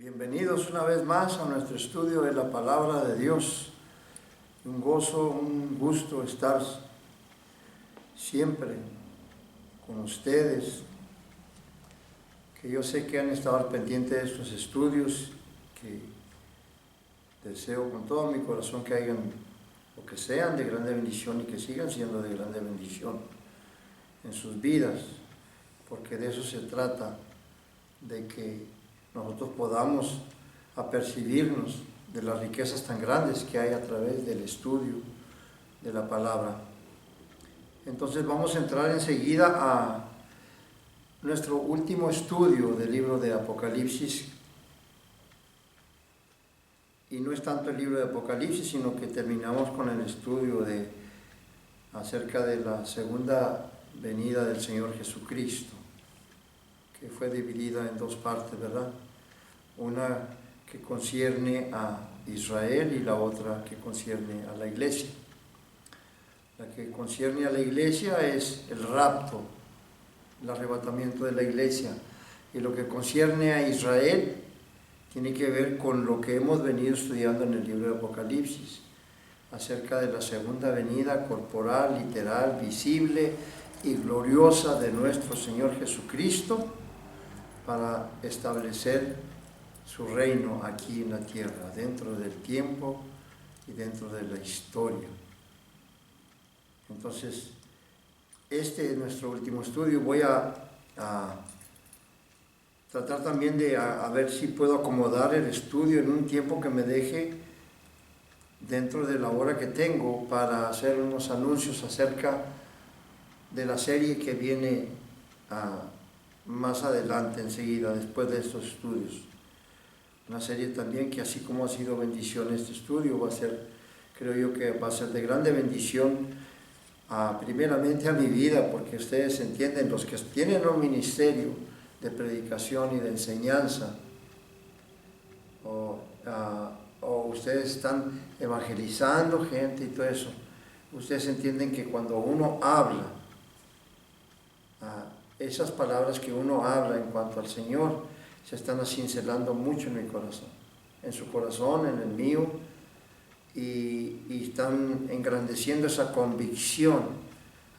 Bienvenidos una vez más a nuestro estudio de la Palabra de Dios. Un gozo, un gusto estar siempre con ustedes, que yo sé que han estado al pendiente de estos estudios, que deseo con todo mi corazón que hagan o que sean de grande bendición y que sigan siendo de grande bendición en sus vidas, porque de eso se trata, de que nosotros podamos apercibirnos de las riquezas tan grandes que hay a través del estudio de la palabra. Entonces vamos a entrar enseguida a nuestro último estudio del libro de Apocalipsis, y no es tanto el libro de Apocalipsis, sino que terminamos con el estudio acerca de la segunda venida del Señor Jesucristo, que fue dividida en dos partes, ¿verdad? Una que concierne a Israel y la otra que concierne a la iglesia. La que concierne a la iglesia es el rapto, el arrebatamiento de la iglesia, y lo que concierne a Israel tiene que ver con lo que hemos venido estudiando en el libro de Apocalipsis, acerca de la segunda venida corporal, literal, visible y gloriosa de nuestro Señor Jesucristo, para establecer su reino aquí en la tierra, dentro del tiempo y dentro de la historia. Entonces, este es nuestro último estudio. Voy a tratar también de a ver si puedo acomodar el estudio en un tiempo que me deje dentro de la hora que tengo para hacer unos anuncios acerca de la serie que viene más adelante, enseguida, después de estos estudios. Una serie también que, así como ha sido bendición este estudio, va a ser, creo yo que va a ser de grande bendición primeramente a mi vida, porque ustedes entienden, los que tienen un ministerio de predicación y de enseñanza, o ustedes están evangelizando gente y todo eso, ustedes entienden que cuando uno habla, esas palabras que uno habla en cuanto al Señor se están cincelando mucho en mi corazón, en su corazón, en el mío, y están engrandeciendo esa convicción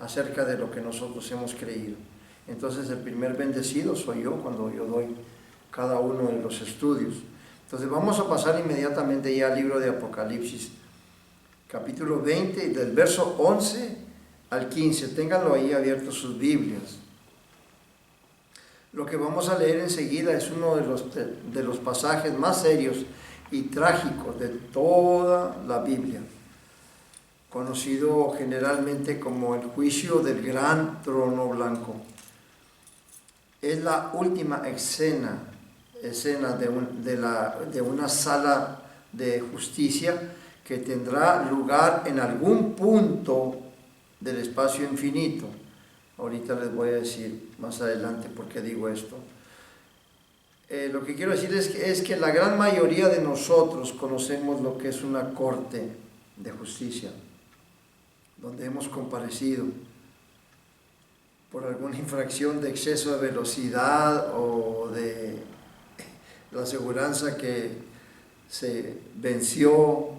acerca de lo que nosotros hemos creído. Entonces el primer bendecido soy yo cuando yo doy cada uno de los estudios. Entonces vamos a pasar inmediatamente ya al libro de Apocalipsis, capítulo 20, del verso 11 al 15. Ténganlo ahí abiertos sus Biblias. Lo que vamos a leer enseguida es uno de los pasajes más serios y trágicos de toda la Biblia, conocido generalmente como el juicio del gran trono blanco. Es la última escena de una sala de justicia que tendrá lugar en algún punto del espacio infinito. Ahorita les voy a decir más adelante por qué digo esto. Lo que quiero decir es que la gran mayoría de nosotros conocemos lo que es una corte de justicia, donde hemos comparecido por alguna infracción de exceso de velocidad o de la aseguranza que se venció,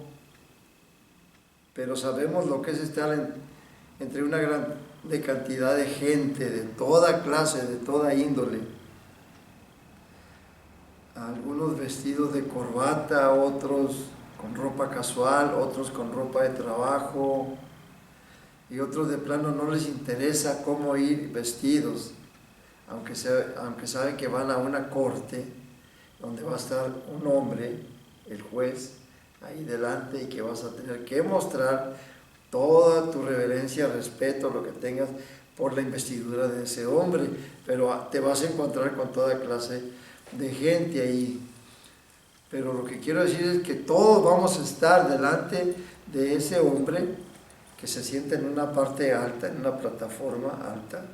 pero sabemos lo que es estar entre una gran cantidad de gente de toda clase, de toda índole, algunos vestidos de corbata, otros con ropa casual, otros con ropa de trabajo, y otros de plano no les interesa cómo ir vestidos, aunque saben que van a una corte donde va a estar un hombre, el juez, ahí delante, y que vas a tener que mostrar toda tu reverencia, respeto, lo que tengas por la investidura de ese hombre, pero te vas a encontrar con toda clase de gente ahí. Pero lo que quiero decir es que todos vamos a estar delante de ese hombre que se sienta en una parte alta, en una plataforma alta,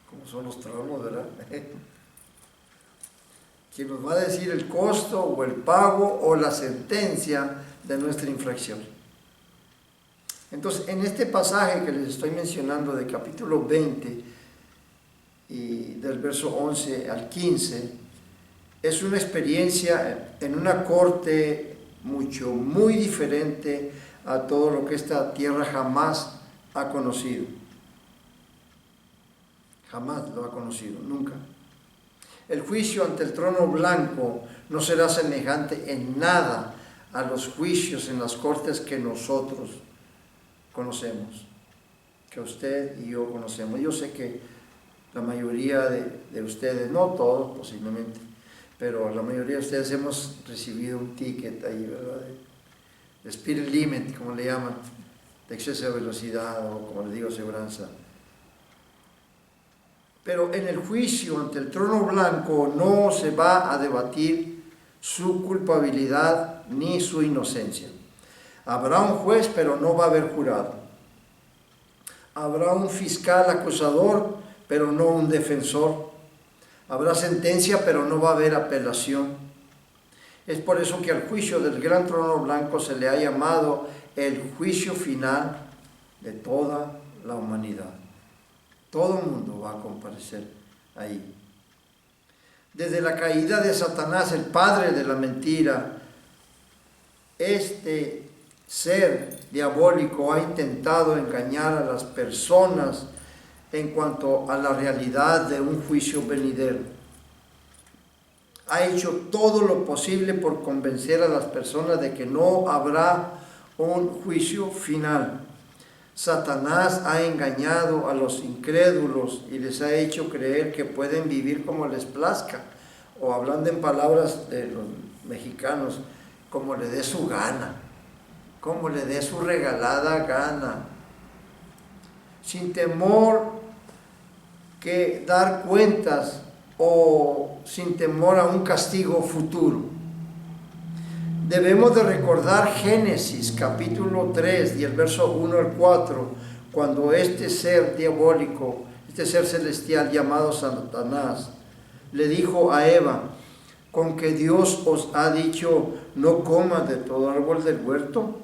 como son los tronos, ¿verdad? Quien nos va a decir el costo o el pago o la sentencia de nuestra infracción. Entonces, en este pasaje que les estoy mencionando de capítulo 20 y del verso 11 al 15, es una experiencia en una corte muy diferente a todo lo que esta tierra jamás ha conocido. Jamás lo ha conocido, nunca. El juicio ante el trono blanco no será semejante en nada a los juicios en las cortes que nosotros conocemos, que usted y yo conocemos. Yo sé que la mayoría de ustedes, no todos posiblemente, pero la mayoría de ustedes hemos recibido un ticket ahí, ¿verdad? De speed limit, como le llaman, de exceso de velocidad o como le digo, aseguranza. Pero en el juicio ante el trono blanco no se va a debatir su culpabilidad ni su inocencia. Habrá un juez, pero no va a haber jurado. Habrá un fiscal acusador, pero no un defensor. Habrá sentencia, pero no va a haber apelación. Es por eso que al juicio del gran trono blanco se le ha llamado el juicio final de toda la humanidad. Todo el mundo va a comparecer ahí. Desde la caída de Satanás, el padre de la mentira, este ser diabólico ha intentado engañar a las personas en cuanto a la realidad de un juicio venidero. Ha hecho todo lo posible por convencer a las personas de que no habrá un juicio final. Satanás ha engañado a los incrédulos y les ha hecho creer que pueden vivir como les plazca, o hablando en palabras de los mexicanos, como le dé su gana, como le dé su regalada gana, sin temor que dar cuentas o sin temor a un castigo futuro. Debemos de recordar Génesis capítulo 3 y el verso 1 al 4, cuando este ser diabólico, este ser celestial llamado Satanás, le dijo a Eva: ¿con que Dios os ha dicho no comas de todo árbol del huerto?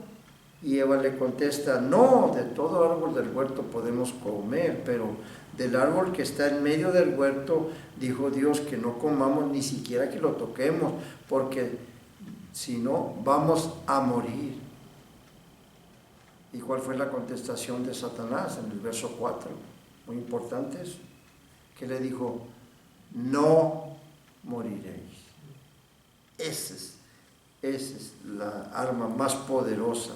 Y Eva le contesta: no, de todo árbol del huerto podemos comer, pero del árbol que está en medio del huerto dijo Dios que no comamos, ni siquiera que lo toquemos, porque si no, vamos a morir. ¿Y cuál fue la contestación de Satanás en el verso 4? Muy importante eso. Que le dijo: no moriréis. Esa es la arma más poderosa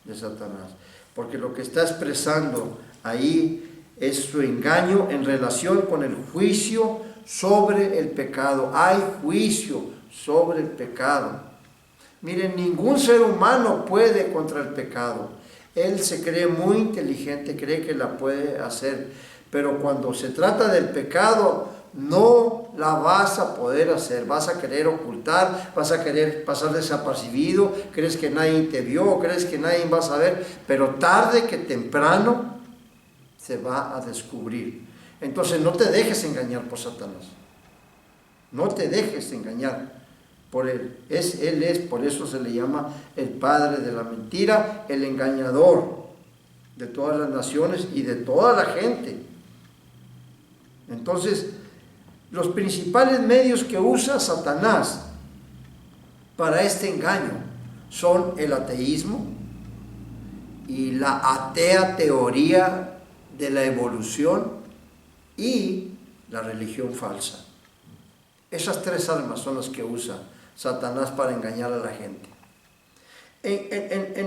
de Satanás. Porque lo que está expresando ahí es su engaño en relación con el juicio sobre el pecado. Hay juicio sobre el pecado. Miren, ningún ser humano puede contra el pecado. Él se cree muy inteligente, cree que la puede hacer, pero cuando se trata del pecado, no la vas a poder hacer. Vas a querer ocultar, vas a querer pasar desapercibido, crees que nadie te vio, crees que nadie va a saber, pero tarde que temprano se va a descubrir. Entonces no te dejes engañar por Satanás. No te dejes engañar por él. Él es, por eso se le llama el padre de la mentira, el engañador de todas las naciones y de toda la gente. Entonces, los principales medios que usa Satanás para este engaño son el ateísmo y la atea teoría de la evolución y la religión falsa. Esas tres armas son las que usa Satanás para engañar a la gente.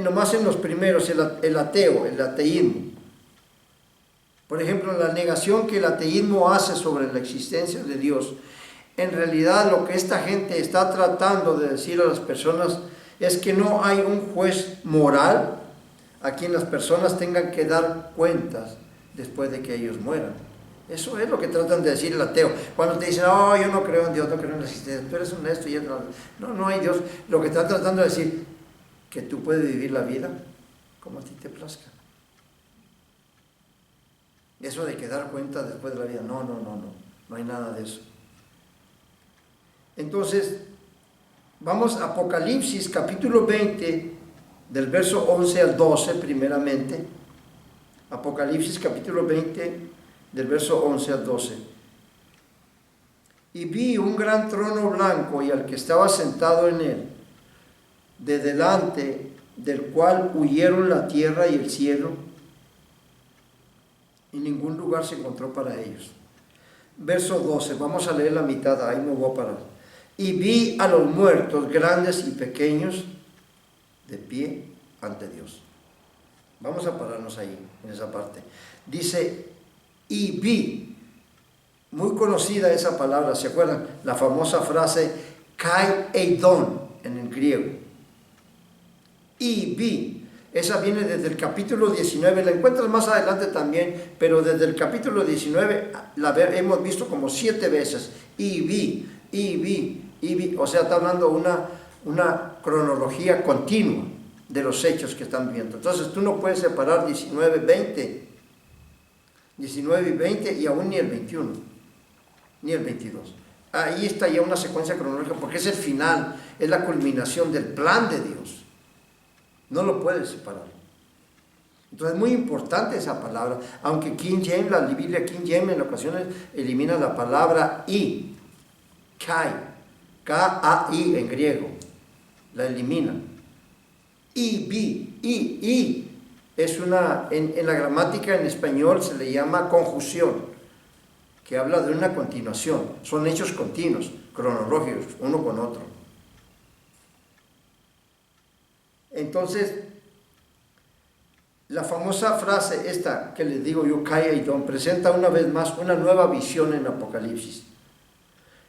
Nomás en los primeros, el ateísmo. Por ejemplo, la negación que el ateísmo hace sobre la existencia de Dios. En realidad, lo que esta gente está tratando de decir a las personas es que no hay un juez moral a quien las personas tengan que dar cuentas después de que ellos mueran. Eso es lo que tratan de decir el ateo. Cuando te dicen: oh, yo no creo en Dios, no creo en la existencia, tú eres honesto y no hay Dios. Lo que están tratando de decir, que tú puedes vivir la vida como a ti te plazca. Eso de que dar cuenta después de la vida, no hay nada de eso. Entonces, vamos a Apocalipsis capítulo 20, del verso 11 al 12 primeramente. Apocalipsis capítulo 20, del verso 11 al 12. Y vi un gran trono blanco y al que estaba sentado en él, de delante del cual huyeron la tierra y el cielo, y ningún lugar se encontró para ellos. Verso 12, vamos a leer la mitad, ahí me voy a parar. Y vi a los muertos, grandes y pequeños, de pie ante Dios. Vamos a pararnos ahí, en esa parte. Dice, y vi, muy conocida esa palabra, ¿se acuerdan? La famosa frase, kai eidon, en el griego. Y vi, esa viene desde el capítulo 19, la encuentras más adelante también, pero desde el capítulo 19 la hemos visto como 7 veces. Y vi, o sea, está hablando una cronología continua de los hechos que están viendo. Entonces tú no puedes separar 19 y 20 y aún ni el 21, ni el 22. Ahí está ya una secuencia cronológica porque es el final, es la culminación del plan de Dios. No lo puedes separar. Entonces es muy importante esa palabra, aunque King James, la Biblia King James en ocasiones elimina la palabra i, kai, K-A-I en griego, la elimina. Y es una, en la gramática en español se le llama conjunción, que habla de una continuación, son hechos continuos, cronológicos, uno con otro. Entonces, la famosa frase esta que les digo yo, Kai Eidon, presenta una vez más una nueva visión en Apocalipsis.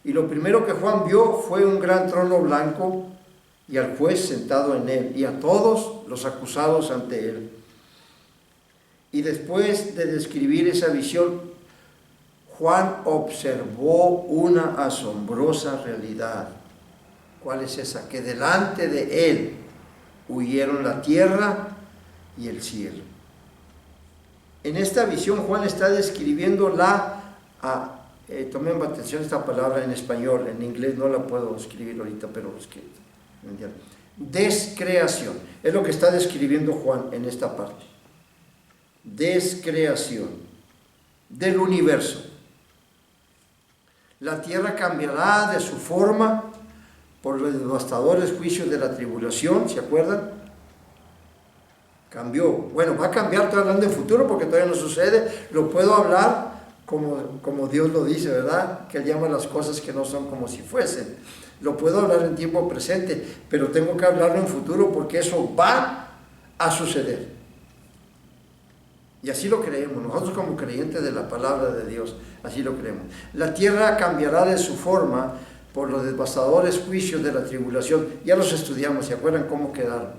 Y lo primero que Juan vio fue un gran trono blanco y al juez sentado en él y a todos los acusados ante él. Y después de describir esa visión, Juan observó una asombrosa realidad. ¿Cuál es esa? Que delante de él huyeron la tierra y el cielo. En esta visión Juan está describiendo tomen atención a esta palabra en español, en inglés no la puedo escribir ahorita, pero es que descreación, es lo que está describiendo Juan en esta parte. Descreación del universo. La tierra cambiará de su forma por los devastadores juicios de la tribulación, ¿se acuerdan? Cambió. Bueno, va a cambiar, estoy hablando en futuro porque todavía no sucede, lo puedo hablar como Dios lo dice, ¿verdad? Que Él llama las cosas que no son como si fuesen. Lo puedo hablar en tiempo presente, pero tengo que hablarlo en futuro porque eso va a suceder. Y así lo creemos, nosotros como creyentes de la palabra de Dios, así lo creemos. La tierra cambiará de su forma por los devastadores juicios de la tribulación. Ya los estudiamos, ¿se acuerdan cómo quedaron?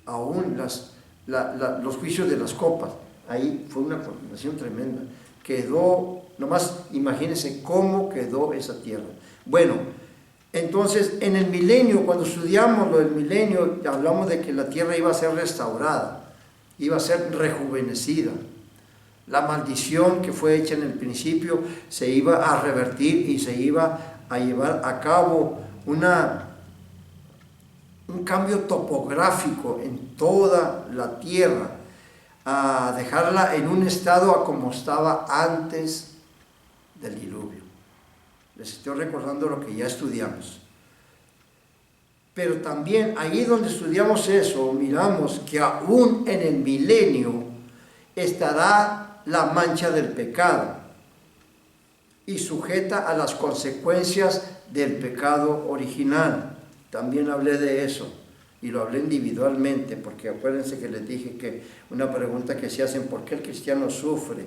Aún los juicios de las copas, ahí fue una continuación tremenda. Quedó, nomás imagínense cómo quedó esa tierra. Bueno, entonces en el milenio, cuando estudiamos lo del milenio, hablamos de que la tierra iba a ser restaurada, iba a ser rejuvenecida. La maldición que fue hecha en el principio se iba a revertir y se iba a llevar a cabo un cambio topográfico en toda la tierra, a dejarla en un estado a como estaba antes del diluvio. Les estoy recordando lo que ya estudiamos. Pero también ahí donde estudiamos eso, miramos que aún en el milenio estará la mancha del pecado y sujeta a las consecuencias del pecado original. También hablé de eso y lo hablé individualmente, porque acuérdense que les dije que una pregunta que se hacen, ¿por qué el cristiano sufre?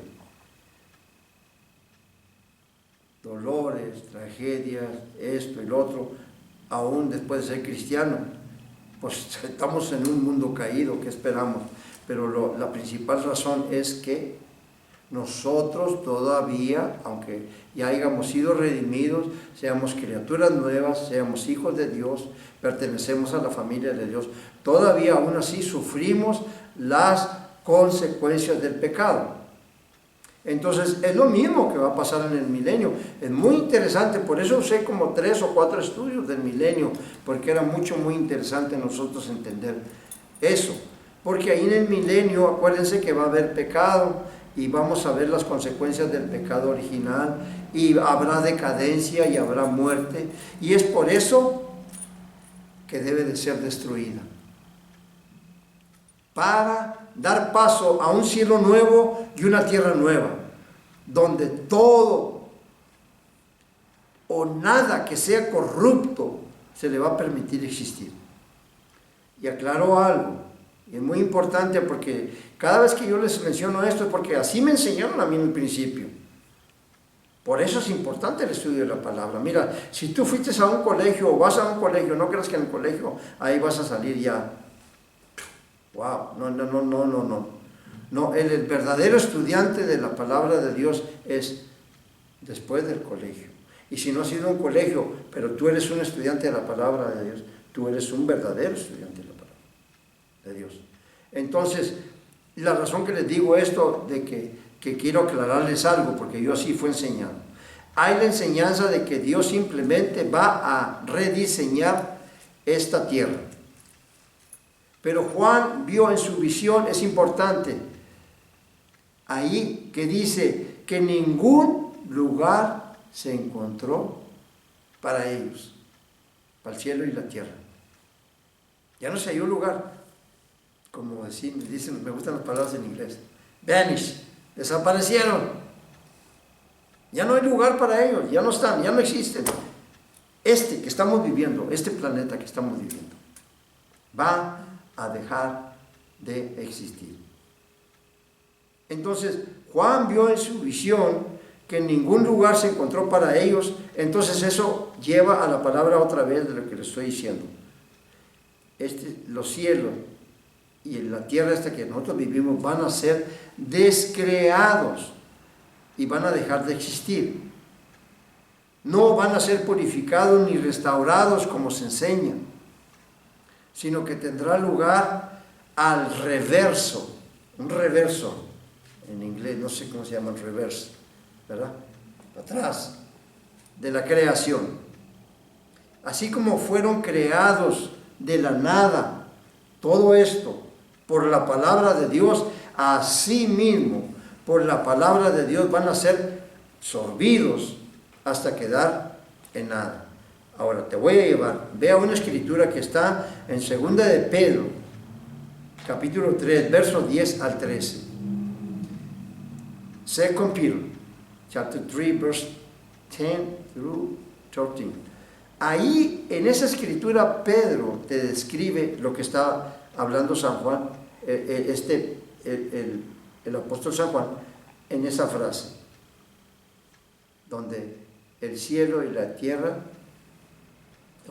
Dolores, tragedias, esto y lo otro, aún después de ser cristiano. Pues estamos en un mundo caído, ¿qué esperamos? Pero la principal razón es que nosotros todavía, aunque ya hayamos sido redimidos, seamos criaturas nuevas, seamos hijos de Dios, pertenecemos a la familia de Dios, todavía aún así sufrimos las consecuencias del pecado. Entonces es lo mismo que va a pasar en el milenio. Es muy interesante, por eso usé como 3 o 4 estudios del milenio, porque era muy interesante nosotros entender eso. Porque ahí en el milenio, acuérdense que va a haber pecado, y vamos a ver las consecuencias del pecado original, y habrá decadencia y habrá muerte, y es por eso que debe de ser destruida, para dar paso a un cielo nuevo y una tierra nueva, donde todo o nada que sea corrupto se le va a permitir existir. Y aclaro algo, y es muy importante, porque cada vez que yo les menciono esto es porque así me enseñaron a mí en el principio. Por eso es importante el estudio de la palabra. Mira, si tú fuiste a un colegio o vas a un colegio, no creas que en el colegio ahí vas a salir ya. Wow, no. No, el verdadero estudiante de la palabra de Dios es después del colegio. Y si no has ido a un colegio, pero tú eres un estudiante de la palabra de Dios, tú eres un verdadero estudiante de la palabra de Dios. Entonces, la razón que les digo esto, de que quiero aclararles algo, porque yo así fue enseñado. Hay la enseñanza de que Dios simplemente va a rediseñar esta tierra. Pero Juan vio en su visión, es importante, ahí que dice que ningún lugar se encontró para ellos, para el cielo y la tierra. Ya no se halló lugar, como dicen, me gustan las palabras en inglés, vanish, desaparecieron. Ya no hay lugar para ellos, ya no están, ya no existen. Este que estamos viviendo, este planeta que estamos viviendo, va a dejar de existir. Entonces, Juan vio en su visión que en ningún lugar se encontró para ellos. Entonces eso lleva a la palabra otra vez de lo que les estoy diciendo. Los cielos y la tierra esta que nosotros vivimos van a ser descreados y van a dejar de existir. No van a ser purificados ni restaurados como se enseña, sino que tendrá lugar al reverso, un reverso, en inglés no sé cómo se llama el reverso, ¿verdad? Atrás de la creación. Así como fueron creados de la nada, todo esto, por la palabra de Dios, así mismo, por la palabra de Dios van a ser sorbidos hasta quedar en nada. Ahora te voy a llevar, vea una escritura que está en 2 de Pedro, capítulo 3, versos 10 al 13. 2 Peter, chapter 3, verse 10 through 13. Ahí, en esa escritura, Pedro te describe lo que está hablando San Juan, el apóstol San Juan, en esa frase, donde el cielo y la tierra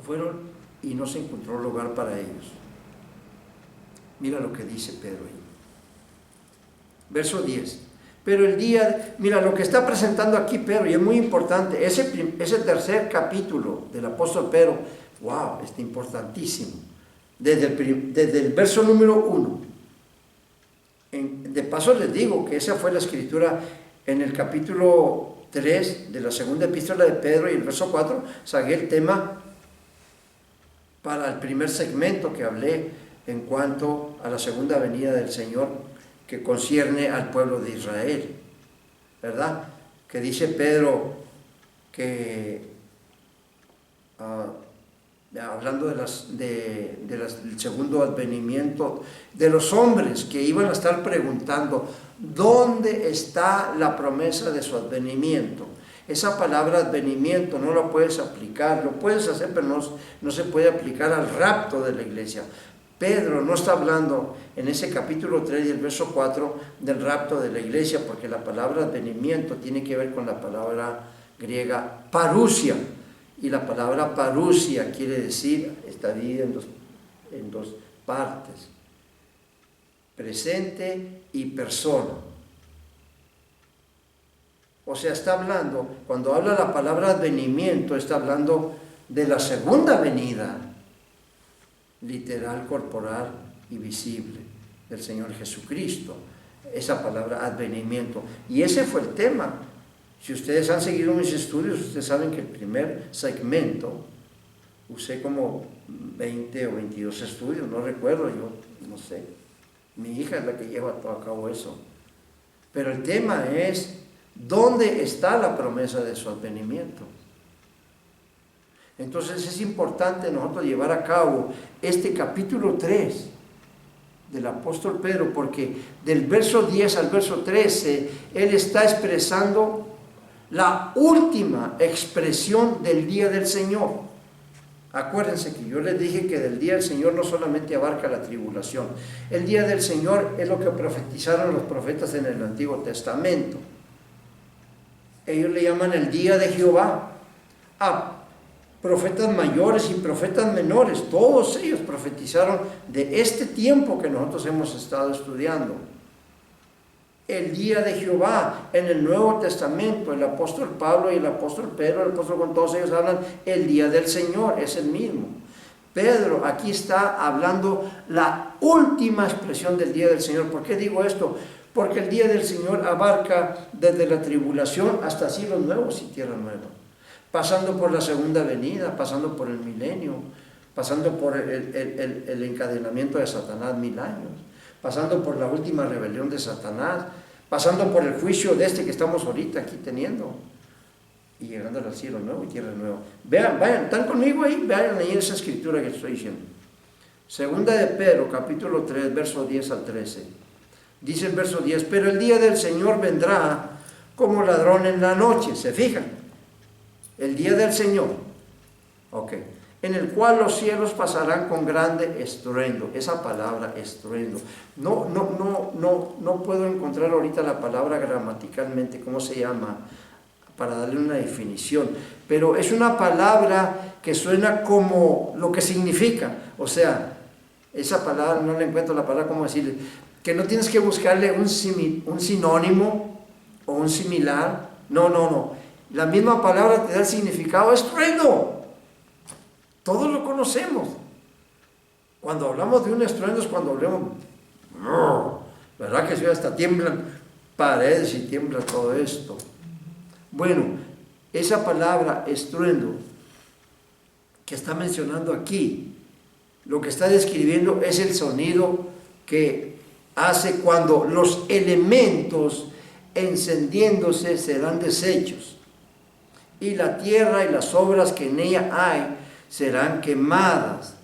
fueron y no se encontró lugar para ellos. Mira lo que dice Pedro ahí. Verso 10. Pero el día, mira lo que está presentando aquí Pedro, y es muy importante, ese tercer capítulo del apóstol Pedro, wow, está importantísimo. Desde el verso número 1. De paso les digo que esa fue la escritura en el capítulo 3 de la segunda epístola de Pedro, y el verso 4 saqué el tema para el primer segmento que hablé en cuanto a la segunda venida del Señor, que concierne al pueblo de Israel, ¿verdad? Que dice Pedro que, hablando del segundo advenimiento, de los hombres que iban a estar preguntando, ¿dónde está la promesa de su advenimiento? Esa palabra advenimiento no la puedes aplicar, lo puedes hacer, pero no se puede aplicar al rapto de la iglesia. Pedro no está hablando en ese capítulo 3 y el verso 4 del rapto de la iglesia, porque la palabra advenimiento tiene que ver con la palabra griega parousia, y la palabra parousia quiere decir, está dividida en dos partes, presente y persona. O sea, está hablando, cuando habla la palabra advenimiento, está hablando de la segunda venida, literal, corporal y visible del Señor Jesucristo. Esa palabra advenimiento. Y ese fue el tema. Si ustedes han seguido mis estudios, ustedes saben que el primer segmento, usé como 20 o 22 estudios, no recuerdo, yo no sé. Mi hija es la que lleva todo a cabo eso. Pero el tema es, ¿dónde está la promesa de su advenimiento? Entonces es importante nosotros llevar a cabo este capítulo 3 del apóstol Pedro, porque del verso 10 al verso 13, él está expresando la última expresión del día del Señor. Acuérdense que yo les dije que del día del Señor no solamente abarca la tribulación. El día del Señor es lo que profetizaron los profetas en el Antiguo Testamento. Ellos le llaman el día de Jehová. Profetas mayores y profetas menores, todos ellos profetizaron de este tiempo que nosotros hemos estado estudiando. El día de Jehová en el Nuevo Testamento, el apóstol Pablo y el apóstol Pedro, el apóstol con todos ellos hablan el día del Señor, es el mismo. Pedro aquí está hablando la última expresión del día del Señor. ¿Por qué digo esto? Porque el día del Señor abarca desde la tribulación hasta cielos nuevos y tierra nueva, pasando por la segunda venida, pasando por el milenio, pasando por el encadenamiento de Satanás 1000 años, pasando por la última rebelión de Satanás, pasando por el juicio de este que estamos ahorita aquí teniendo, y llegando al cielo nuevo y tierra nueva. Vean, vayan, ¿están conmigo ahí? Vean ahí esa escritura que estoy diciendo. Segunda de Pedro, capítulo 3, verso 10 al 13. Dice el verso 10, pero el día del Señor vendrá como ladrón en la noche. ¿Se fijan? El día del Señor. Ok. En el cual los cielos pasarán con grande estruendo. Esa palabra estruendo. No puedo encontrar ahorita la palabra gramaticalmente, ¿cómo se llama? Para darle una definición. Pero es una palabra que suena como lo que significa. O sea, esa palabra, no le encuentro la palabra, ¿cómo decirle? Que no tienes que buscarle un sinónimo o un similar. No. La misma palabra te da el significado estruendo. Todos lo conocemos. Cuando hablamos de un estruendo es cuando hablamos, ¿verdad que sí? Hasta tiemblan paredes y tiembla todo esto. Bueno, esa palabra estruendo que está mencionando aquí, lo que está describiendo es el sonido que hace cuando los elementos encendiéndose serán deshechos, y la tierra y las obras que en ella hay serán quemadas.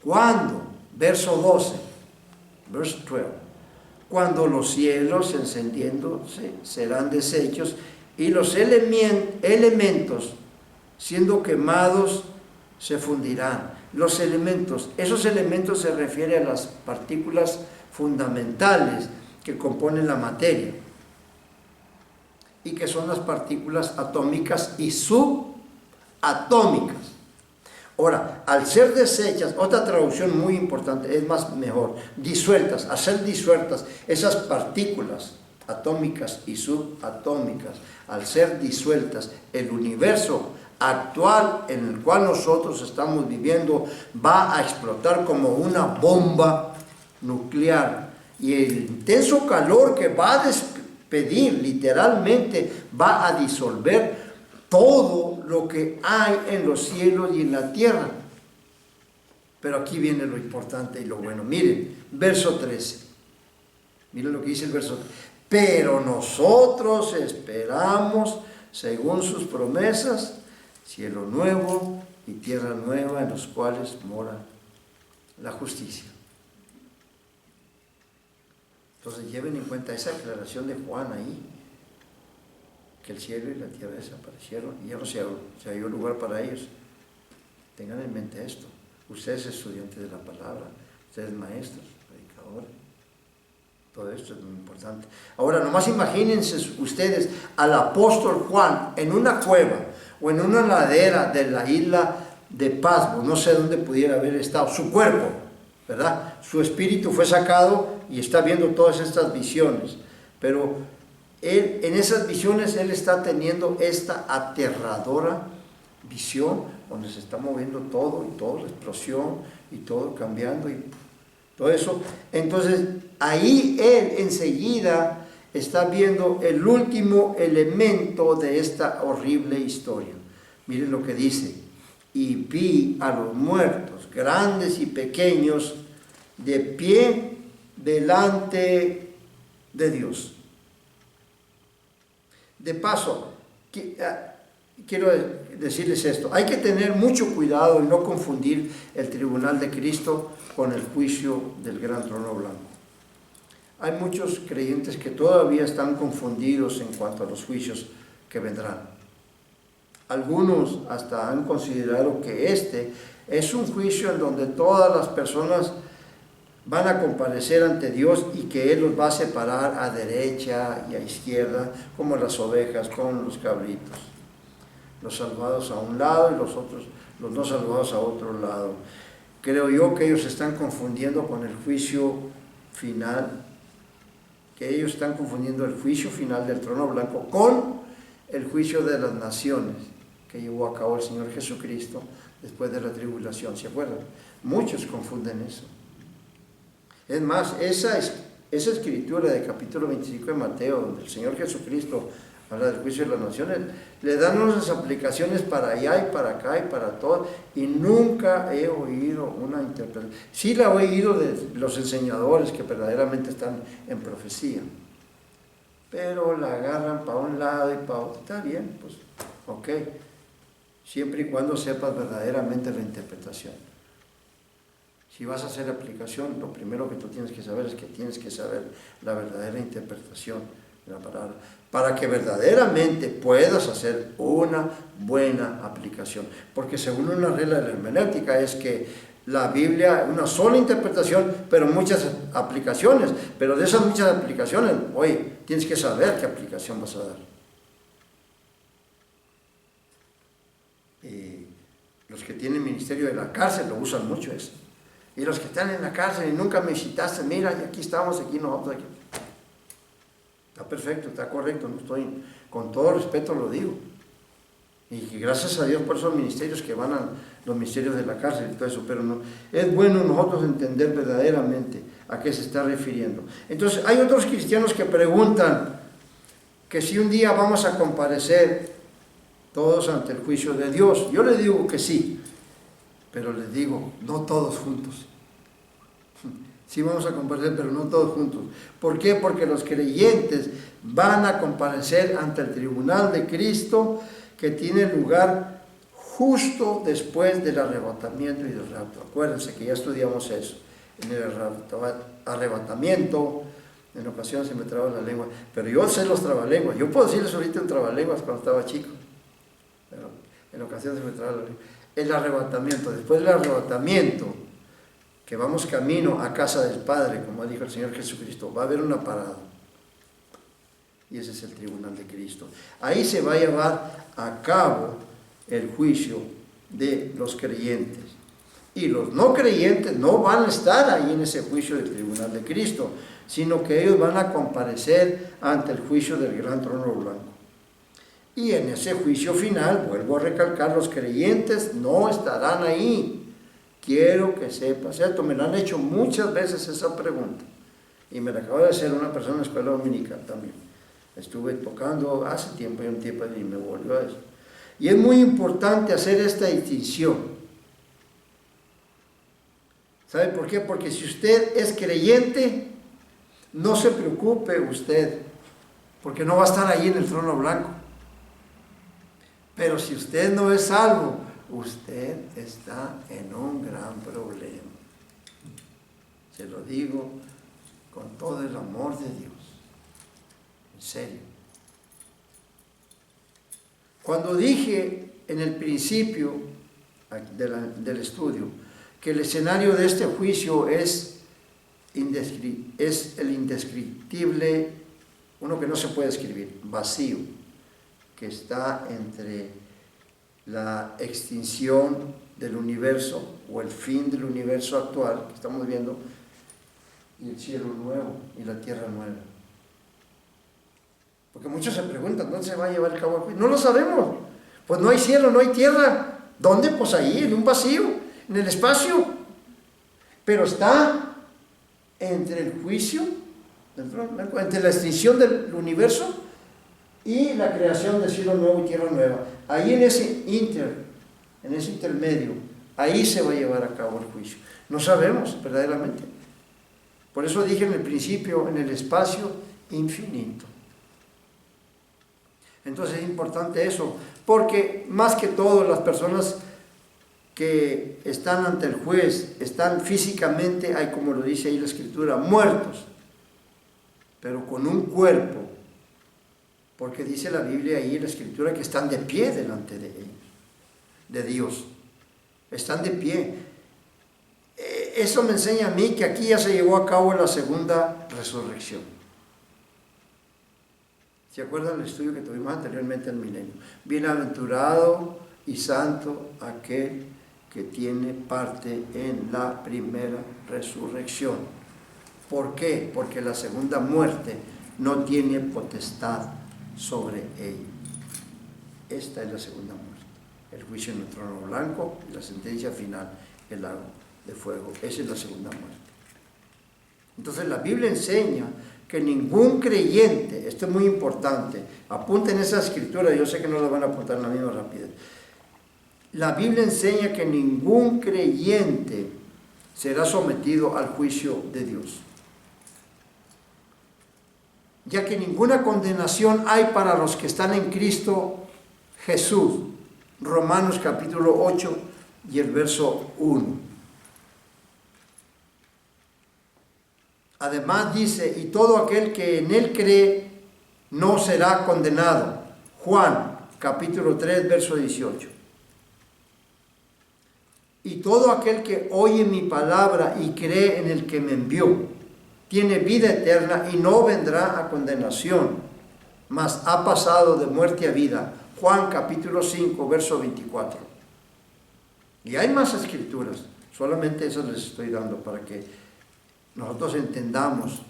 ¿Cuándo? Verso 12, verse 12. Cuando los cielos encendiéndose serán deshechos y los elementos siendo quemados se fundirán. Los elementos, esos elementos se refieren a las partículas fundamentales que componen la materia y que son las partículas atómicas y subatómicas. Ahora, al ser deshechas, otra traducción muy importante, es mejor, disueltas, al ser disueltas, esas partículas atómicas y subatómicas, al ser disueltas, el universo actual en el cual nosotros estamos viviendo va a explotar como una bomba nuclear, y el intenso calor que va a despedir literalmente va a disolver todo lo que hay en los cielos y en la tierra. Pero aquí viene lo importante y lo bueno. Miren, verso 13. Miren lo que dice el verso 13. Pero nosotros esperamos, según sus promesas, cielo nuevo y tierra nueva en los cuales mora la justicia. Entonces lleven en cuenta esa declaración de Juan ahí, que el cielo y la tierra desaparecieron y ya no se halló lugar para ellos. Tengan en mente esto. Ustedes estudiantes de la palabra, ustedes maestros, predicadores, todo esto es muy importante. Ahora, nomás imagínense ustedes al apóstol Juan en una cueva o en una ladera de la isla de Pasmo, no sé dónde pudiera haber estado, su cuerpo, ¿verdad? Su espíritu fue sacado y está viendo todas estas visiones, pero él, en esas visiones él está teniendo esta aterradora visión donde se está moviendo todo y todo, la explosión y todo cambiando y todo eso. Entonces ahí él enseguida está viendo el último elemento de esta horrible historia. Miren lo que dice: y vi a los muertos, grandes y pequeños, de pie delante de Dios. De paso, quiero decirles esto, hay que tener mucho cuidado y no confundir el tribunal de Cristo con el juicio del gran trono blanco. Hay muchos creyentes que todavía están confundidos en cuanto a los juicios que vendrán. Algunos hasta han considerado que este es un juicio en donde todas las personas van a comparecer ante Dios y que Él los va a separar a derecha y a izquierda, como las ovejas con los cabritos. Los salvados a un lado y los otros, los no salvados a otro lado. Creo yo que ellos se están confundiendo con el juicio final, que ellos están confundiendo el juicio final del trono blanco con el juicio de las naciones que llevó a cabo el Señor Jesucristo después de la tribulación. ¿Se acuerdan? Muchos confunden eso. Es más, esa escritura de capítulo 25 de Mateo, donde el Señor Jesucristo habla del juicio de las naciones, le dan unas aplicaciones para allá y para acá y para todo, y nunca he oído una interpretación. Sí la he oído de los enseñadores que verdaderamente están en profecía, pero la agarran para un lado y para otro. Está bien, pues, ok, siempre y cuando sepas verdaderamente la interpretación. Si vas a hacer aplicación, lo primero que tú tienes que saber es que tienes que saber la verdadera interpretación de la palabra, para que verdaderamente puedas hacer una buena aplicación. Porque según una regla de la hermenéutica es que la Biblia, una sola interpretación, pero muchas aplicaciones. Pero de esas muchas aplicaciones, oye, tienes que saber qué aplicación vas a dar. Y los que tienen ministerio de la cárcel lo usan mucho eso. Y los que están en la cárcel y nunca me visitaste, mira, y aquí estamos, aquí nosotros, aquí. Está perfecto, está correcto, no estoy, con todo respeto lo digo. Y gracias a Dios por esos ministerios que van a los ministerios de la cárcel y todo eso, pero no, es bueno nosotros entender verdaderamente a qué se está refiriendo. Entonces, hay otros cristianos que preguntan que si un día vamos a comparecer todos ante el juicio de Dios. Yo les digo que sí, pero les digo, no todos juntos. Sí vamos a comparecer, pero no todos juntos. ¿Por qué? Porque los creyentes van a comparecer ante el tribunal de Cristo, que tiene lugar justo después del arrebatamiento y del rapto. Acuérdense que ya estudiamos eso. En el arrebatamiento, en ocasiones se me traba la lengua, pero yo sé los trabalenguas. Yo puedo decirles ahorita en trabalenguas cuando estaba chico, pero en ocasiones se me traba la lengua. El arrebatamiento, después del arrebatamiento, que vamos camino a casa del Padre, como dijo el Señor Jesucristo, va a haber una parada. Y ese es el tribunal de Cristo. Ahí se va a llevar a cabo el juicio de los creyentes. Y los no creyentes no van a estar ahí en ese juicio del tribunal de Cristo, sino que ellos van a comparecer ante el juicio del gran trono blanco. Y en ese juicio final, vuelvo a recalcar, los creyentes no estarán ahí. Quiero que sepas, ¿cierto? Me la han hecho muchas veces esa pregunta. Y me la acaba de hacer una persona en la escuela dominical también. Estuve tocando hace tiempo y un tiempo y me volvió a eso. Y es muy importante hacer esta distinción. ¿Sabe por qué? Porque si usted es creyente, no se preocupe usted, porque no va a estar ahí en el trono blanco. Pero si usted no es salvo, usted está en un gran problema. Se lo digo con todo el amor de Dios. En serio. Cuando dije en el principio del estudio que el escenario de este juicio es el indescriptible, uno que no se puede escribir, vacío, que está entre la extinción del universo o el fin del universo actual que estamos viendo y el cielo nuevo y la tierra nueva. Porque muchos se preguntan, ¿dónde se va a llevar a cabo el juicio? No lo sabemos. Pues no hay cielo, no hay tierra. ¿Dónde? Pues ahí, en un vacío, en el espacio. Pero está entre el juicio, entre la extinción del universo y la creación de cielo nuevo y tierra nueva. Ahí en ese intermedio, ahí se va a llevar a cabo el juicio. No sabemos verdaderamente. Por eso dije en el principio, en el espacio infinito. Entonces es importante eso, porque más que todo las personas que están ante el juez están físicamente, hay como lo dice ahí la Escritura, muertos, pero con un cuerpo, porque dice la Biblia ahí en la Escritura que están de pie delante de ellos, de Dios, están de pie. Eso me enseña a mí que aquí ya se llevó a cabo la segunda resurrección. ¿Se acuerdan del estudio que tuvimos anteriormente al milenio? Bienaventurado y santo aquel que tiene parte en la primera resurrección. ¿Por qué? Porque la segunda muerte no tiene potestad sobre ella. Esta es la segunda muerte. El juicio en el trono blanco y la sentencia final, el lago de fuego. Esa es la segunda muerte. Entonces la Biblia enseña que ningún creyente, esto es muy importante, apunten esa escritura, yo sé que no la van a apuntar en la misma rapidez. La Biblia enseña que ningún creyente será sometido al juicio de Dios, ya que ninguna condenación hay para los que están en Cristo Jesús. Romanos capítulo 8 y el verso 1. Además dice, y todo aquel que en él cree no será condenado. Juan capítulo 3 verso 18. Y todo aquel que oye mi palabra y cree en el que me envió, tiene vida eterna y no vendrá a condenación, mas ha pasado de muerte a vida. Juan capítulo 5 verso 24. Y hay más escrituras, solamente esas les estoy dando para que nosotros entendamos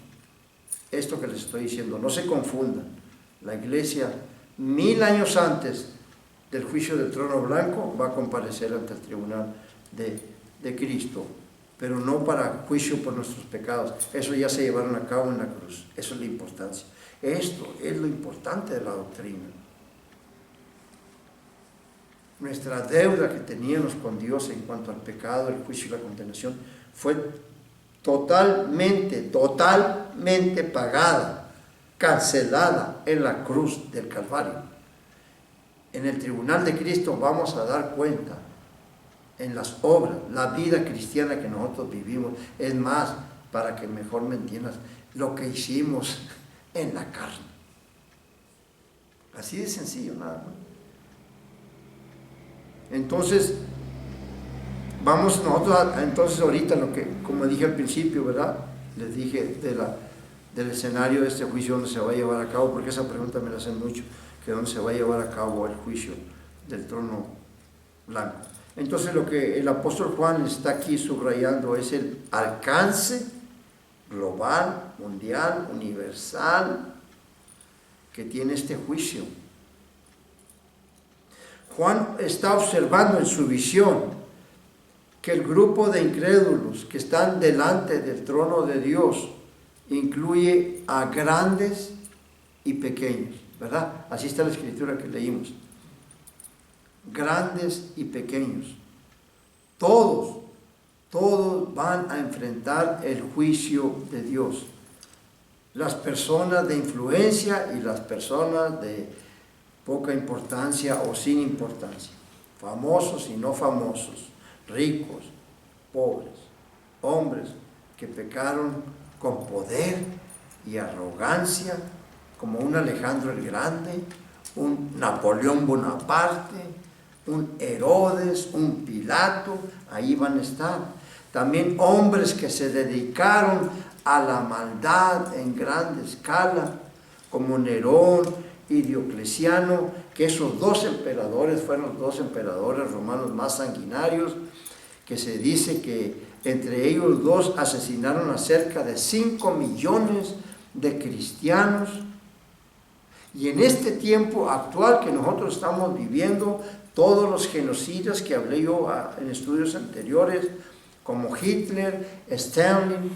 esto que les estoy diciendo. No se confundan. La iglesia, 1000 años antes del juicio del trono blanco, va a comparecer ante el tribunal de Cristo, pero no para juicio por nuestros pecados. Eso ya se llevaron a cabo en la cruz. Eso es la importancia. Esto es lo importante de la doctrina. Nuestra deuda que teníamos con Dios en cuanto al pecado, el juicio y la condenación fue totalmente pagada, cancelada en la cruz del Calvario. En el tribunal de Cristo vamos a dar cuenta en las obras, la vida cristiana que nosotros vivimos. Es más, para que mejor me entiendas, lo que hicimos en la carne. Así de sencillo, nada más. Entonces, vamos nosotros entonces ahorita lo que, como dije al principio, ¿verdad? Les dije del escenario de este juicio donde se va a llevar a cabo, porque esa pregunta me la hacen mucho, que dónde se va a llevar a cabo el juicio del trono blanco. Entonces lo que el apóstol Juan está aquí subrayando es el alcance global, mundial, universal que tiene este juicio. Juan está observando en su visión que el grupo de incrédulos que están delante del trono de Dios incluye a grandes y pequeños, ¿verdad? Así está la escritura que leímos. Grandes y pequeños. Todos van a enfrentar el juicio de Dios. Las personas de influencia y las personas de poca importancia o sin importancia. Famosos y no famosos. Ricos, pobres, hombres que pecaron con poder y arrogancia, como un Alejandro el Grande, un Napoleón Bonaparte, un Herodes, un Pilato, ahí van a estar. También hombres que se dedicaron a la maldad en grande escala, como Nerón y Diocleciano, que esos dos emperadores fueron los dos emperadores romanos más sanguinarios, que se dice que entre ellos dos asesinaron a cerca de 5 millones de cristianos. Y en este tiempo actual que nosotros estamos viviendo, todos los genocidas que hablé yo en estudios anteriores, como Hitler, Stalin,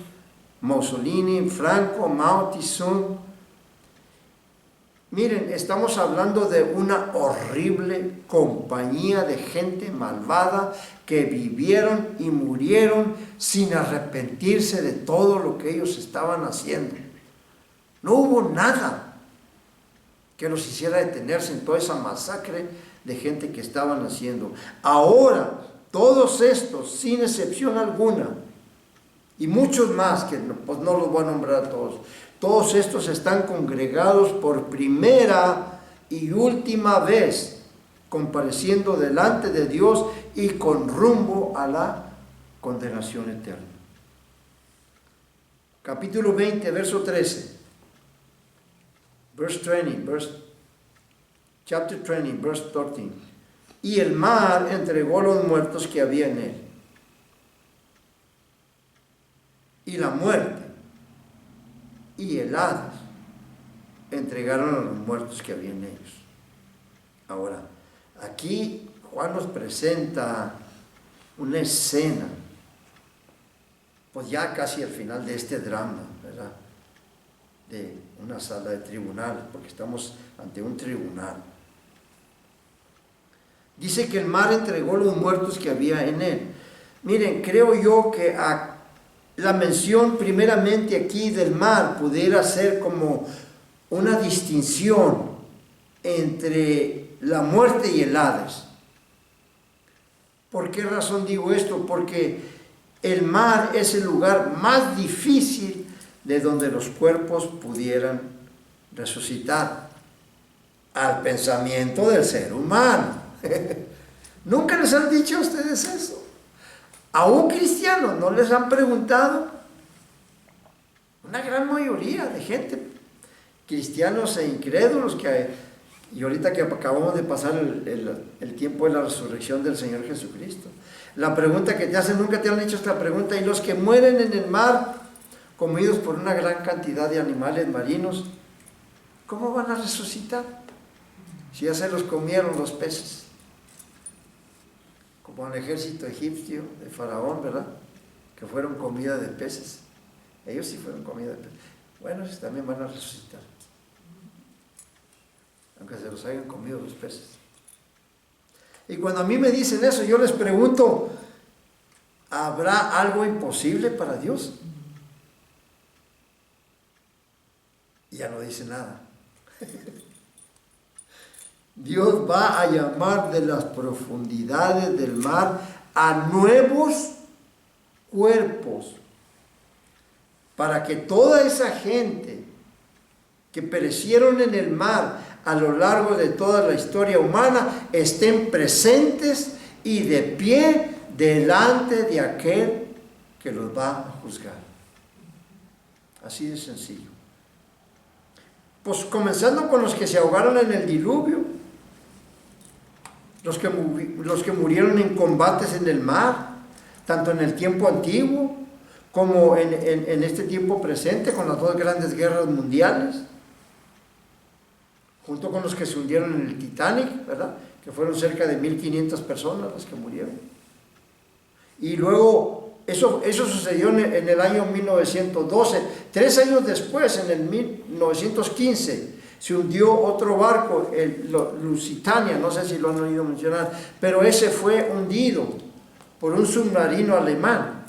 Mussolini, Franco, Mao Zedong. Miren, estamos hablando de una horrible compañía de gente malvada que vivieron y murieron sin arrepentirse de todo lo que ellos estaban haciendo. No hubo nada. que los hiciera detenerse en toda esa masacre de gente que estaban haciendo. Ahora, todos estos, sin excepción alguna, y muchos más, que pues no los voy a nombrar a todos estos están congregados por primera y última vez, compareciendo delante de Dios y con rumbo a la condenación eterna. Capítulo 20, verso 13. Chapter 20, verse 13. Y el mar entregó los muertos que había en él. Y la muerte y el Hades entregaron a los muertos que había en ellos. Ahora, aquí Juan nos presenta una escena, pues ya casi al final de este drama, ¿verdad? De una sala de tribunal, porque estamos ante un tribunal. Dice que el mar entregó los muertos que había en él. Miren, creo yo que la mención primeramente aquí del mar pudiera ser como una distinción entre la muerte y el Hades. ¿Por qué razón digo esto? Porque el mar es el lugar más difícil de donde los cuerpos pudieran resucitar al pensamiento del ser humano. ¿Nunca les han dicho a ustedes eso? A un cristiano no les han preguntado. Una gran mayoría de gente, cristianos e incrédulos, y ahorita que acabamos de pasar el tiempo de la resurrección del Señor Jesucristo, la pregunta que te hacen, nunca te han hecho esta pregunta: ¿y los que mueren en el mar, comidos por una gran cantidad de animales marinos, cómo van a resucitar? Si ya se los comieron los peces, como el ejército egipcio de Faraón, ¿verdad? Que fueron comida de peces. Ellos sí fueron comida de peces. Bueno, ellos también van a resucitar, aunque se los hayan comido los peces. Y cuando a mí me dicen eso, yo les pregunto: ¿habrá algo imposible para Dios? Y ya no dice nada. Dios va a llamar de las profundidades del mar a nuevos cuerpos, para que toda esa gente que perecieron en el mar a lo largo de toda la historia humana estén presentes y de pie delante de aquel que los va a juzgar. Así de sencillo. Pues comenzando con los que se ahogaron en el diluvio, los que murieron en combates en el mar, tanto en el tiempo antiguo como en este tiempo presente, con las dos grandes guerras mundiales, junto con los que se hundieron en el Titanic, ¿verdad? Que fueron cerca de 1500 personas las que murieron. Y luego, eso sucedió en el año 1912. 3 años después, en el 1915, se hundió otro barco, el Lusitania, no sé si lo han oído mencionar, pero ese fue hundido por un submarino alemán,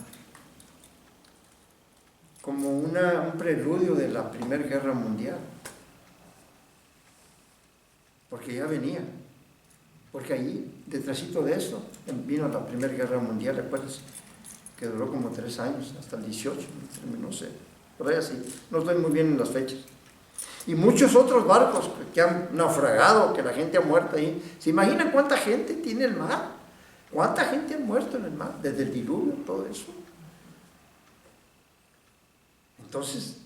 como un preludio de la Primera Guerra Mundial. Porque ya venía, porque allí, detrásito de eso, vino la Primera Guerra Mundial, recuerdas, que duró como 3 años, hasta el 18, no sé, por ahí así, no estoy muy bien en las fechas. Y muchos otros barcos que han naufragado, que la gente ha muerto ahí. ¿Se imaginan cuánta gente tiene el mar? ¿Cuánta gente ha muerto en el mar? Desde el diluvio, todo eso. Entonces,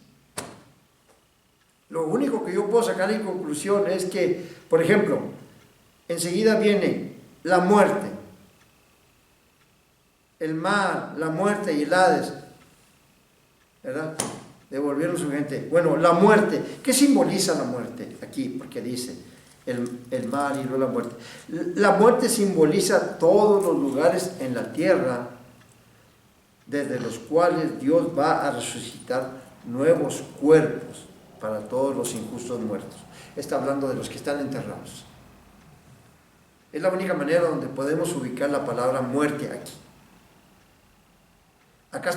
lo único que yo puedo sacar en conclusión es que, por ejemplo, enseguida viene la muerte, el mar, la muerte y el Hades, ¿verdad? Devolvieron su gente. Bueno, la muerte, ¿qué simboliza la muerte aquí? Porque dice el mar y no la muerte. La muerte simboliza todos los lugares en la tierra desde los cuales Dios va a resucitar nuevos cuerpos para todos los injustos muertos. Está hablando de los que están enterrados. Es la única manera donde podemos ubicar la palabra muerte aquí. Acá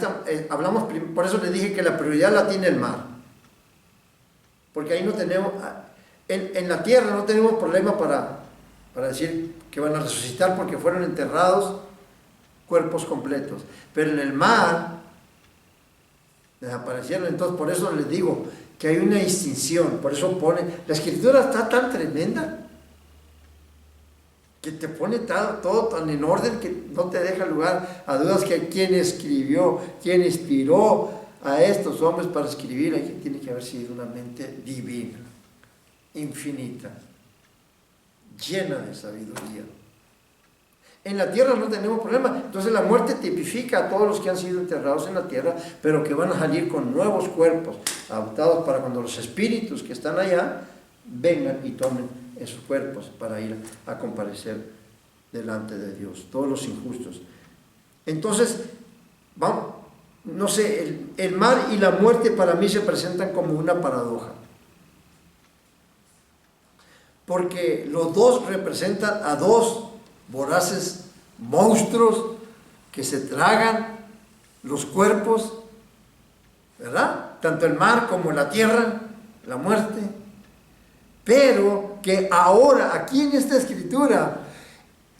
hablamos, por eso le dije que la prioridad la tiene el mar, porque ahí no tenemos, En la tierra no tenemos problema para decir que van a resucitar porque fueron enterrados cuerpos completos. Pero en el mar desaparecieron. Entonces, por eso les digo que hay una distinción. Por eso la escritura está tan tremenda que te pone todo tan en orden que no te deja lugar a dudas que quién escribió, quién inspiró a estos hombres para escribir. Aquí tiene que haber sido una mente divina, infinita, llena de sabiduría. En la tierra no tenemos problema. Entonces la muerte tipifica a todos los que han sido enterrados en la tierra, pero que van a salir con nuevos cuerpos, adaptados para cuando los espíritus que están allá vengan y tomen esos cuerpos para ir a comparecer delante de Dios, todos los injustos. Entonces, vamos, no sé, el mar y la muerte para mí se presentan como una paradoja, porque los dos representan a dos voraces monstruos que se tragan los cuerpos, ¿verdad? Tanto el mar como la tierra, la muerte, pero que ahora, aquí en esta escritura,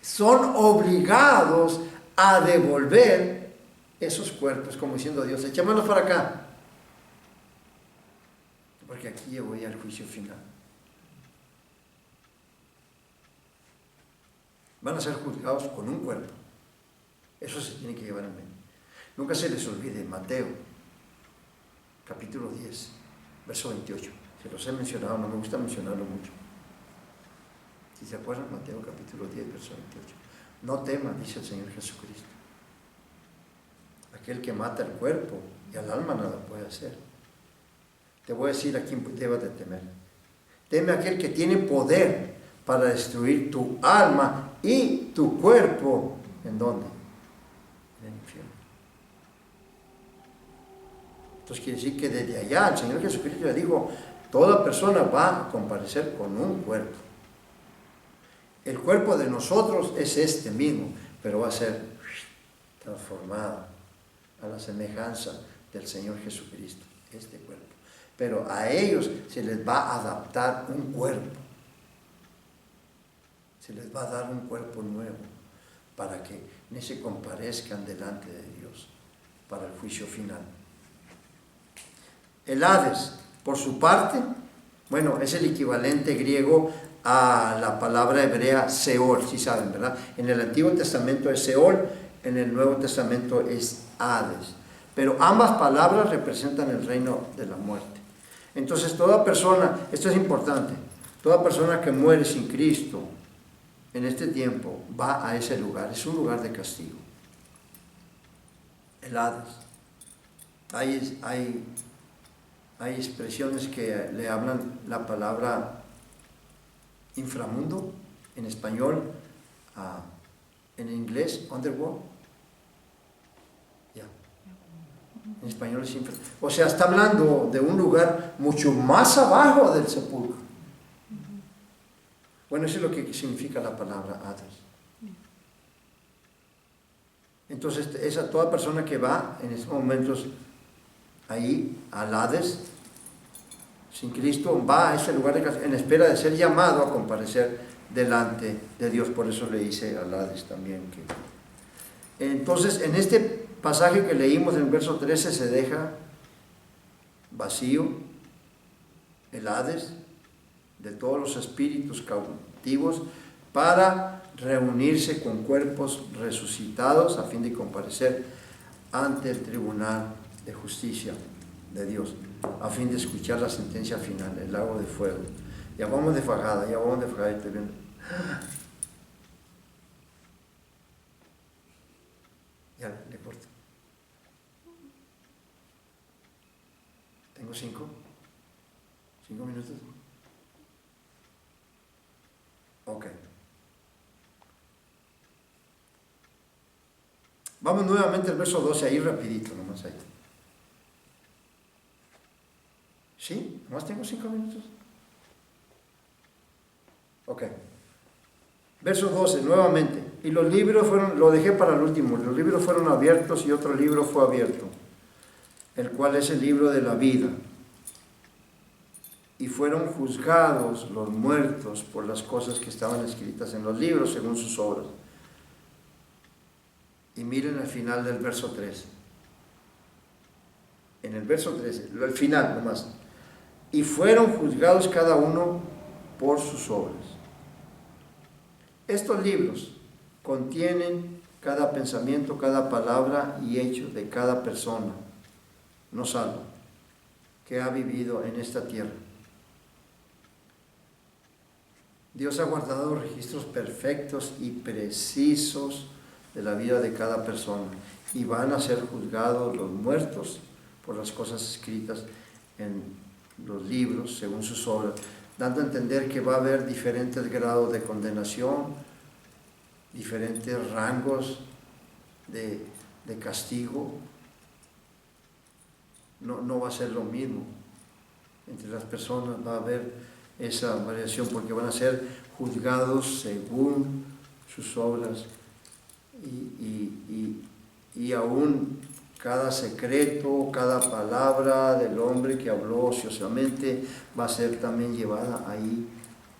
son obligados a devolver esos cuerpos, como diciendo Dios, echémonos para acá, porque aquí yo voy al juicio final. Van a ser juzgados con un cuerpo. Eso se tiene que llevar en mente. Nunca se les olvide Mateo, capítulo 10, verso 28. Se los he mencionado, no me gusta mencionarlo mucho. Si se acuerdan, Mateo, capítulo 10, verso 28. No temas, dice el Señor Jesucristo. Aquel que mata el cuerpo y al alma nada puede hacer. Te voy a decir a quién debas de temer. Teme a aquel que tiene poder para destruir tu alma y tu cuerpo. ¿En dónde? En el infierno. Entonces quiere decir que desde allá el Señor Jesucristo le dijo, toda persona va a comparecer con un cuerpo. El cuerpo de nosotros es este mismo, pero va a ser transformado a la semejanza del Señor Jesucristo, este cuerpo. Pero a ellos se les va a adaptar un cuerpo. Se les va a dar un cuerpo nuevo para que ni se comparezcan delante de Dios para el juicio final. El Hades, por su parte, bueno, es el equivalente griego a la palabra hebrea Seol, si saben, ¿verdad? En el Antiguo Testamento es Seol, en el Nuevo Testamento es Hades. Pero ambas palabras representan el reino de la muerte. Entonces toda persona, esto es importante, toda persona que muere sin Cristo en este tiempo va a ese lugar, es un lugar de castigo. El Hades. Hay expresiones que le hablan la palabra inframundo, en español, en inglés, underworld. Ya. En español es inframundo. O sea, está hablando de un lugar mucho más abajo del sepulcro. Bueno, eso es lo que significa la palabra Hades. Entonces, toda persona que va en estos momentos ahí al Hades, sin Cristo, va a ese lugar en espera de ser llamado a comparecer delante de Dios. Por eso le dice al Hades también. Entonces, en este pasaje que leímos en el verso 13 se deja vacío el Hades de todos los espíritus cautivos para reunirse con cuerpos resucitados a fin de comparecer ante el tribunal de justicia de Dios, a fin de escuchar la sentencia final, el lago de fuego. Ya vamos de fajada, estoy viendo. Ya, le corto. ¿Tengo 5 minutos? Ok. Vamos nuevamente al verso 12, ahí rapidito, nomás ahí. ¿Sí? ¿Nomás tengo 5 minutos? Ok. Verso 12, nuevamente. Y los libros fueron, lo dejé para el último, los libros fueron abiertos y otro libro fue abierto, el cual es el libro de la vida. y fueron juzgados los muertos por las cosas que estaban escritas en los libros según sus obras. Y miren el final del verso 13. En el verso 13, el final nomás. Y fueron juzgados cada uno por sus obras. Estos libros contienen cada pensamiento, cada palabra y hecho de cada persona, no salvo, que ha vivido en esta tierra. Dios ha guardado registros perfectos y precisos de la vida de cada persona, y van a ser juzgados los muertos por las cosas escritas en los libros según sus obras, dando a entender que va a haber diferentes grados de condenación, diferentes rangos de castigo. No va a ser lo mismo entre las personas, va a haber esa variación, porque van a ser juzgados según sus obras, y aún cada secreto, cada palabra del hombre que habló ociosamente va a ser también llevada ahí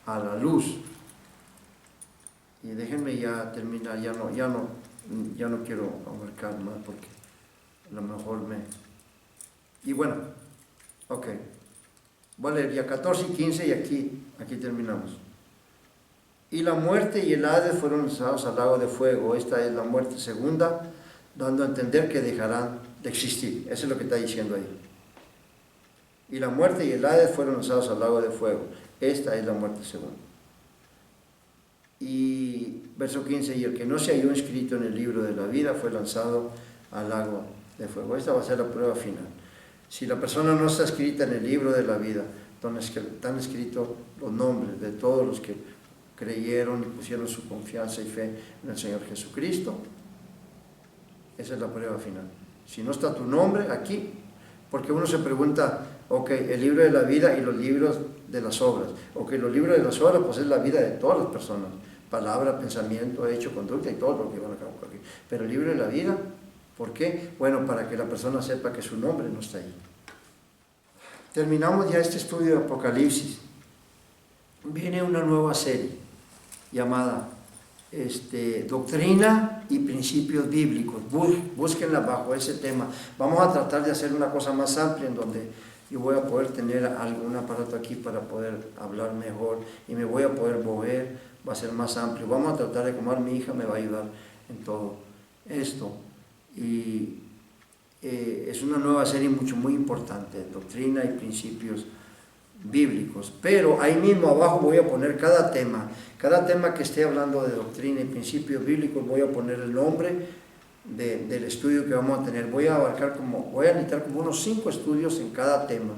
a la luz. Y déjenme ya terminar, ya no quiero abarcar más, porque a lo mejor y bueno, ok, voy a leer ya 14 y 15 y aquí terminamos. Y la muerte y el Hades fueron lanzados al lago de fuego. Esta es la muerte segunda, dando a entender que dejarán de existir. Eso es lo que está diciendo ahí. Y la muerte y el Hades fueron lanzados al lago de fuego. Esta es la muerte segunda. Y verso 15, y el que no se halló inscrito en el libro de la vida fue lanzado al lago de fuego. Esta va a ser la prueba final. Si la persona no está escrita en el libro de la vida, donde están escritos los nombres de todos los que creyeron y pusieron su confianza y fe en el Señor Jesucristo, esa es la prueba final. Si no está tu nombre aquí, porque uno se pregunta, ok, el libro de la vida y los libros de las obras. Ok, los libros de las obras, pues es la vida de todas las personas, palabra, pensamiento, hecho, conducta y todo lo que van a cabo aquí. Pero el libro de la vida, ¿por qué? Bueno, para que la persona sepa que su nombre no está ahí. Terminamos ya este estudio de Apocalipsis. Viene una nueva serie llamada Doctrina y Principios Bíblicos. Búsquenla bajo ese tema. Vamos a tratar de hacer una cosa más amplia, en donde yo voy a poder tener algún aparato aquí para poder hablar mejor y me voy a poder mover, va a ser más amplio. Vamos a tratar de, como mi hija me va a ayudar en todo esto. Y es una nueva serie muy importante, Doctrina y Principios Bíblicos. Pero ahí mismo abajo voy a poner cada tema que esté hablando de doctrina y principios bíblicos, voy a poner el nombre del estudio que vamos a tener. Voy a necesitar como unos 5 estudios en cada tema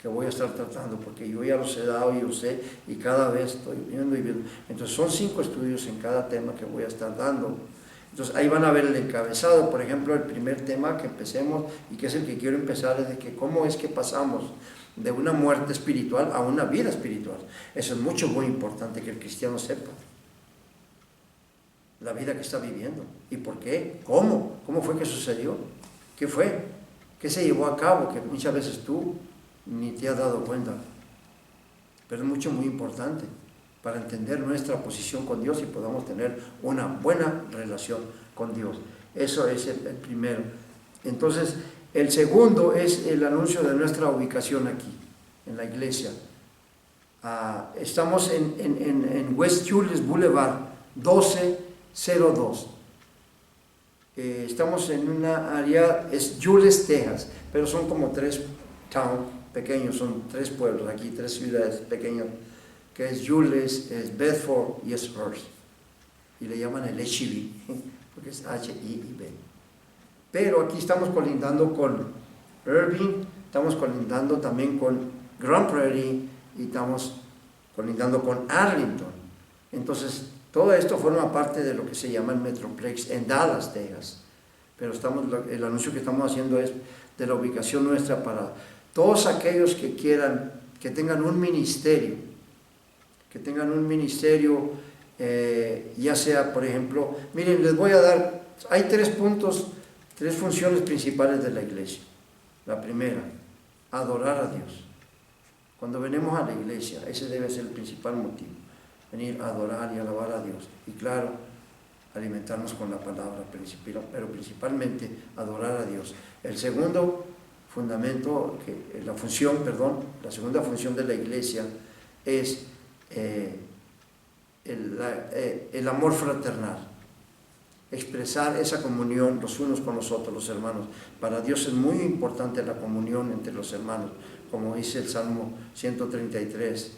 que voy a estar tratando, porque yo ya los he dado, yo sé, y cada vez estoy viendo y viendo. Entonces son 5 estudios en cada tema que voy a estar dando. Entonces ahí van a ver el encabezado. Por ejemplo, el primer tema que empecemos, y que es el que quiero empezar, es de que cómo es que pasamos de una muerte espiritual a una vida espiritual. Eso es muy importante que el cristiano sepa la vida que está viviendo. ¿Y por qué? ¿Cómo? ¿Cómo fue que sucedió? ¿Qué fue? ¿Qué se llevó a cabo? Que muchas veces tú ni te has dado cuenta. Pero es muy importante para entender nuestra posición con Dios y podamos tener una buena relación con Dios. Eso es el primero. Entonces, el segundo es el anuncio de nuestra ubicación aquí, en la iglesia. Estamos en West Julius Boulevard, 1202. Estamos en una área, es Julius, Texas, pero son como 3 towns pequeños, son 3 pueblos aquí, 3 ciudades pequeñas, que es Julius, es Bedford y es Hearst. Y le llaman el HIV, porque es H-I-B. Pero aquí estamos colindando con Irving, estamos colindando también con Grand Prairie y estamos colindando con Arlington. Entonces, todo esto forma parte de lo que se llama el Metroplex en Dallas, Texas. Pero el anuncio que estamos haciendo es de la ubicación nuestra para todos aquellos que quieran, que tengan un ministerio, ya sea, por ejemplo, miren, les voy a dar, hay 3 puntos, 3 funciones principales de la iglesia. La primera, adorar a Dios. Cuando venimos a la iglesia, ese debe ser el principal motivo, venir a adorar y alabar a Dios. Y claro, alimentarnos con la palabra, pero principalmente adorar a Dios. El segundo fundamento, la segunda función de la iglesia es el amor fraternal, expresar esa comunión los unos con los otros, los hermanos. Para Dios es muy importante la comunión entre los hermanos, como dice el Salmo 133.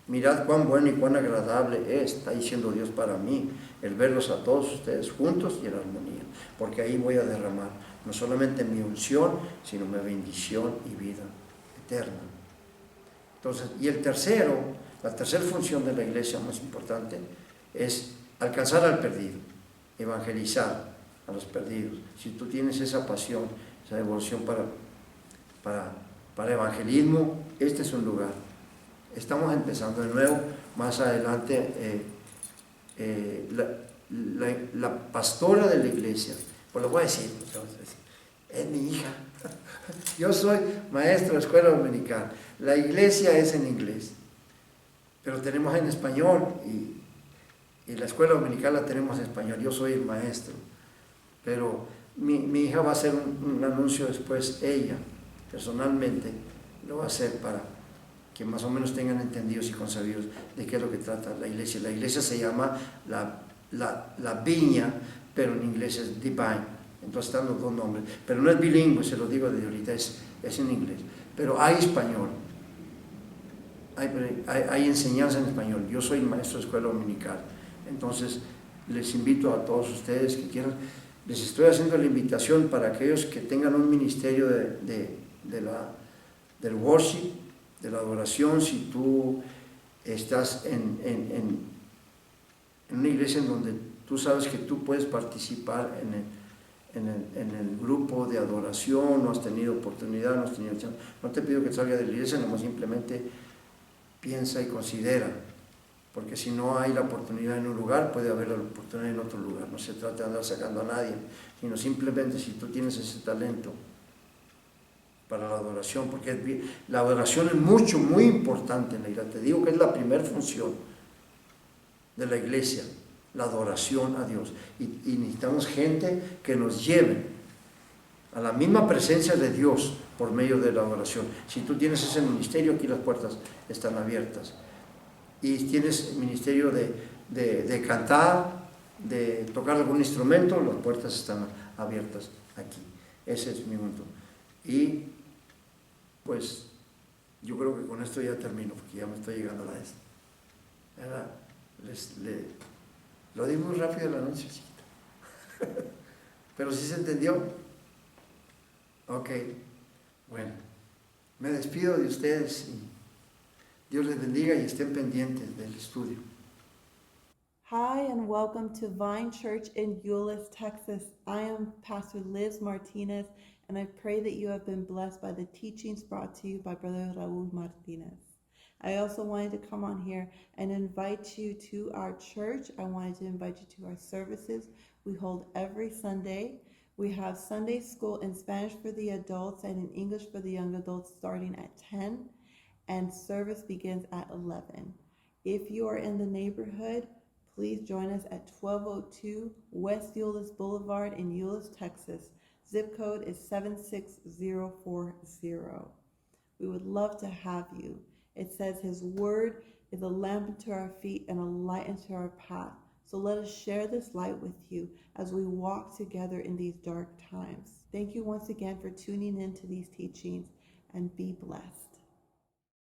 Mirad cuán bueno y cuán agradable es, está diciendo Dios para mí, el verlos a todos ustedes juntos y en armonía, porque ahí voy a derramar no solamente mi unción, sino mi bendición y vida eterna. Entonces, y la tercera función de la iglesia más importante es alcanzar al perdido, evangelizar a los perdidos. Si tú tienes esa pasión, esa devoción para evangelismo, este es un lugar. Estamos empezando de nuevo, más adelante la pastora de la iglesia, pues lo voy a decir, es mi hija. Yo soy maestro de escuela dominical, la iglesia es en inglés, pero tenemos en español y la escuela dominical la tenemos en español, yo soy el maestro, pero mi hija va a hacer un anuncio después, ella personalmente lo va a hacer para que más o menos tengan entendidos y concebidos de qué es lo que trata la iglesia. La iglesia se llama la viña, pero en inglés es divine, entonces están los dos nombres, pero no es bilingüe, se lo digo desde ahorita, es en inglés, pero hay español, hay enseñanza en español. Yo soy maestro de escuela dominical, entonces les invito a todos ustedes que quieran, les estoy haciendo la invitación para aquellos que tengan un ministerio del worship, de la adoración. Si tú estás en una iglesia en donde tú sabes que tú puedes participar en el grupo de adoración, no has tenido oportunidad, no has tenido chance, no te pido que salgas de la iglesia, nomás simplemente piensa y considera, porque si no hay la oportunidad en un lugar, puede haber la oportunidad en otro lugar. No se trata de andar sacando a nadie, sino simplemente si tú tienes ese talento para la adoración, porque la adoración es muy importante en la iglesia. Te digo que es la primera función de la iglesia, la adoración a Dios. Y necesitamos gente que nos lleve a la misma presencia de Dios por medio de la adoración. Si tú tienes ese ministerio, aquí las puertas están abiertas. Y tienes ministerio de cantar, de tocar algún instrumento, las puertas están abiertas aquí. Ese es mi punto. Y pues yo creo que con esto ya termino, porque ya me estoy llegando a la lo di muy rápido el anuncio, chiquito. Pero sí se entendió. Ok, bueno, me despido de ustedes y Dios les bendiga y estén pendientes del estudio. Hi, and welcome to Vine Church in Euless, Texas. I am Pastor Liz Martinez, and I pray that you have been blessed by the teachings brought to you by Brother Raul Martinez. I also wanted to come on here and invite you to our church. I wanted to invite you to our services we hold every Sunday. We have Sunday school in Spanish for the adults and in English for the young adults starting at 10, and service begins at 11. If you are in the neighborhood, please join us at 1202 West Euless Boulevard in Euless, Texas. Zip code is 76040. We would love to have you. It says His word is a lamp unto our feet and a light unto our path. So let us share this light with you as we walk together in these dark times. Thank you once again for tuning in to these teachings, and be blessed.